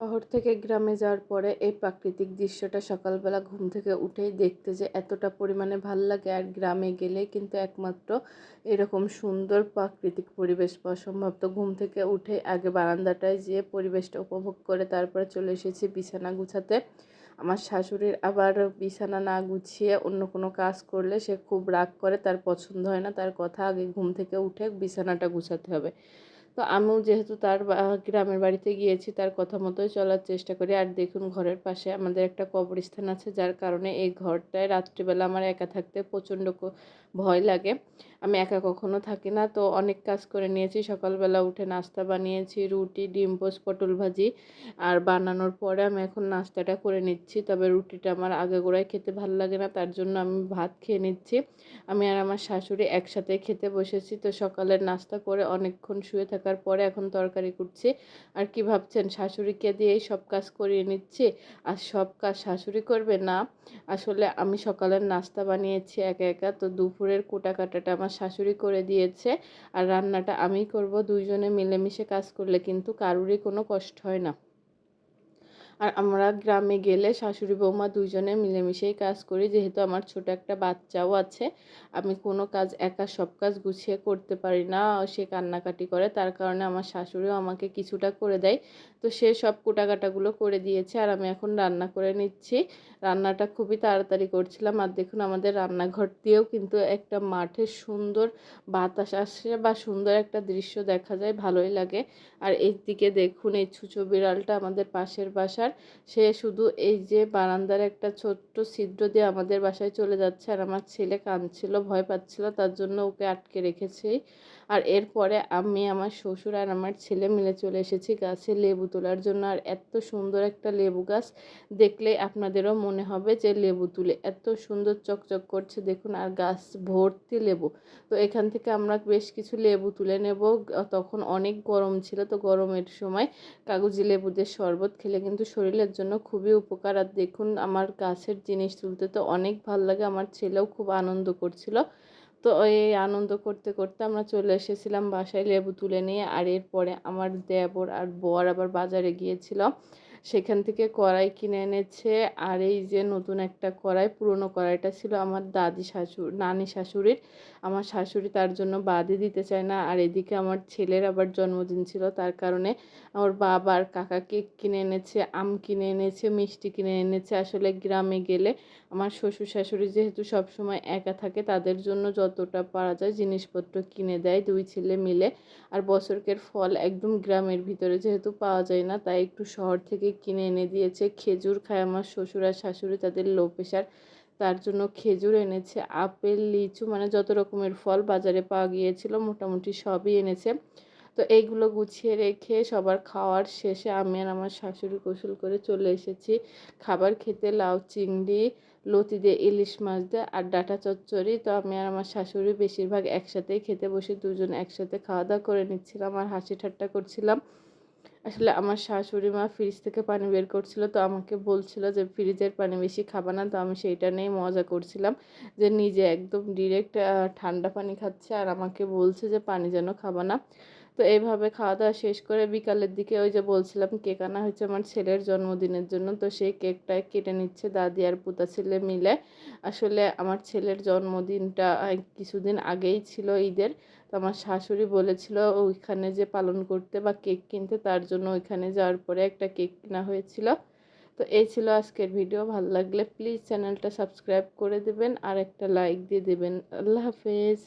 শহর থেকে গ্রামে যাওয়ার পরে এই প্রাকৃতিক দৃশ্যটা সকালবেলা ঘুম থেকে উঠেই দেখতে যে এতটা পরিমাণে ভাল লাগে, আর গ্রামে গেলে কিন্তু একমাত্র এরকম সুন্দর প্রাকৃতিক পরিবেশ পাওয়া সম্ভব। তো ঘুম থেকে উঠে আগে বারান্দাটায় যেয়ে পরিবেশটা উপভোগ করে তারপরে চলে এসেছি বিছানা গুছাতে। আমার শাশুড়ির আবার বিছানা না গুছিয়ে অন্য কোনো কাজ করলে সে খুব রাগ করে, তার পছন্দ হয় না। তার কথা আগে ঘুম থেকে উঠে বিছানাটা গুছাতে হবে। তো আমিও যেহেতু তার গ্রামের বাড়িতে গিয়েছি, তার কথা মতোই চলার চেষ্টা করি। আর দেখুন, ঘরের পাশে আমাদের একটা কবরস্থান আছে, যার কারণে এই ঘরটায় রাত্রিবেলা আমার একা থাকতে প্রচণ্ড ভয় লাগে। আমি একা কখনো থাকি না। তো অনেক কাজ করে নিয়েছি। সকালবেলা উঠে নাস্তা বানিয়েছি, রুটি, ডিম পোস্ট, পটল ভাজি। আর বানানোর পরে আমি এখন নাস্তাটা করে নিচ্ছি। তবে রুটিটা আমার আগাগোড়াই খেতে ভালো লাগে না, তার জন্য আমি ভাত খেয়ে নিচ্ছি। আমি আর আমার শাশুড়ি একসাথে খেতে বসেছি। তো সকালের নাস্তা করে অনেকক্ষণ শুয়ে থাকার পরে এখন তরকারি করছি। আর কি ভাবছেন, শাশুড়িকে দিয়েই সব কাজ করিয়ে নিচ্ছি? আর সব কাজ শাশুড়ি করবে না, আসলে আমি সকালের নাস্তা বানিয়েছি একা একা। তো দুপুরের কোটাকাটাটা আমার শাশুড়ি করে দিয়েছে, আর রান্নাটা আমিই করব। দুইজনে মিলেমিশে কাজ করলে কিন্তু কারুরই কোনো কষ্ট হয় না। আর আমরা গ্রামে গেলে শাশুড়ি বৌমা দুইজনে মিলেমিশেই কাজ করি, যেহেতু আমার ছোট একটা বাচ্চাও আছে। আমি কোনো কাজ একা সব কাজ গুছিয়ে করতে পারি না, সে কান্নাকাটি করে, তার কারণে আমার শাশুড়িও আমাকে কিছুটা করে দেয়। তো সে সব কুটাকাটাগুলো করে দিয়েছে, আর আমি এখন রান্না করে নিচ্ছি। রান্নাটা খুবই তাড়াতাড়ি করছিলাম। আর দেখুন, আমাদের রান্নাঘর দিয়েও কিন্তু একটা মাঠের সুন্দর বাতাস আসে বা সুন্দর একটা দৃশ্য দেখা যায়, ভালোই লাগে। আর এইদিকে দেখুন, এই ছুঁচো বিড়ালটা আমাদের পাশের বাসার, সে শুধু এই যে বারান্দার একটা ছোট্ট ছিদ্র দিয়ে আমাদের বাসায় চলে যাচ্ছে। আর আমার ছেলে কাঁদছিল, ভয় পাচ্ছিল, তার জন্য ওকে আটকে রেখেছি। আর এরপরে আমি, আমার শ্বশুর আর আমার ছেলে মিলে চলে এসেছি গাছে লেবু তোলার জন্য। আর এত সুন্দর একটা লেবু গাছ, দেখলে আপনাদেরও মনে হবে যে লেবু তুলে, এত সুন্দর চকচক করছে দেখুন, আর গাছ ভর্তি লেবু। তো এখান থেকে আমরা বেশ কিছু লেবু তুলে নেব। তখন অনেক গরম ছিল, তো গরমের সময় কাগজি লেবুদের শরবত খেলে কিন্তু শরীরের জন্য খুবই উপকার। আর দেখুন, আমার গাছের জিনিস তুলতে তো অনেক ভালো লাগে, আমার ছেলেও খুব আনন্দ করছিল। তো এই আনন্দ করতে করতে আমরা চলে এসেছিলাম বাসায় লেবু তুলে নিয়ে। আর এরপরে আমার দেবর আর বর আবার বাজারে গিয়েছিল, সেখান থেকে কড়াই কিনে এনেছে। আর এই যে নতুন একটা কড়াই, পুরনো কড়াইটা ছিল আমার নানি শাশুড়ির। আমার শাশুড়ি তার জন্য বাদই দিতে চায় না। আর এদিকে আমার ছেলের আবার জন্মদিন ছিল, তার কারণে আমার বাবা আর কাকা কেক কিনে এনেছে, আম কিনে এনেছে, মিষ্টি কিনে এনেছে। আসলে গ্রামে গেলে আমার শ্বশুর শাশুড়ি যেহেতু সবসময় একা থাকে, তাদের জন্য যতটা পারা যায় জিনিসপত্র কিনে দেয় দুই ছেলে মিলে। আর বছরকের ফল একদম গ্রামের ভিতরে যেহেতু পাওয়া যায় না, তাই একটু শহর থেকে কিনে এনে দিয়েছে। খেজুর খায় আমার শ্বশুর আর শাশুড়ি, তাদের লো প্রেশার, তার জন্য খেজুর এনেছে, আপেল, লিচু, মানে যত রকমের ফল বাজারে পাওয়া গিয়েছিল মোটামুটি সবই এনেছে। তো এইগুলো গুছিয়ে রেখে সবার খাওয়ার শেষে আমি আর আমার শাশুড়ি গোসল করে চলে এসেছি খাবার খেতে। লাউ চিংড়ি, লতি দিয়ে, ইলিশ মাছ দিয়ে আর ডাঁটা চচ্চড়ি। তো আমি আর আমার শাশুড়ি বেশিরভাগ একসাথেই খেতে বসে, দুজন একসাথে খাওয়া দাওয়া করে নিচ্ছিলাম আর হাসি ঠাট্টা করছিলাম। আসলে আমার শাশুড়ি মা ফ্রিজ থেকে পানি বের করছিল, তো আমাকে বলছিল যে ফ্রিজের পানি বেশি খাবা না। তো আমি সেইটা নিয়েই মজা করছিলাম, যে নিজে একদম ডিরেক্ট ঠান্ডা পানি খাচ্ছে আর আমাকে বলছে যে পানি যেন খাবা না। তো এইভাবে খাওয়া দাওয়া শেষ করে বিকালের দিকে ওই যে বলছিলাম কেক আনা হয়েছে আমার ছেলের জন্মদিনের জন্য, তো সেই কেকটা কেটে নিচ্ছে দাদি আর পুতা ছেলে মিলে। আসলে আমার ছেলের জন্মদিনটা কিছুদিন আগেই ছিল, ঈদের। তো আমার শাশুড়ি বলেছিল ওইখানে যে পালন করতে বা কেক কিনতে, তার জন্য ওইখানে যাওয়ার পরে একটা কেক কেনা হয়েছিল। তো এই ছিল আজকের ভিডিও। ভালো লাগলে প্লিজ চ্যানেলটা সাবস্ক্রাইব করে দেবেন আর একটা লাইক দিয়ে দেবেন। আল্লাহ হাফেজ।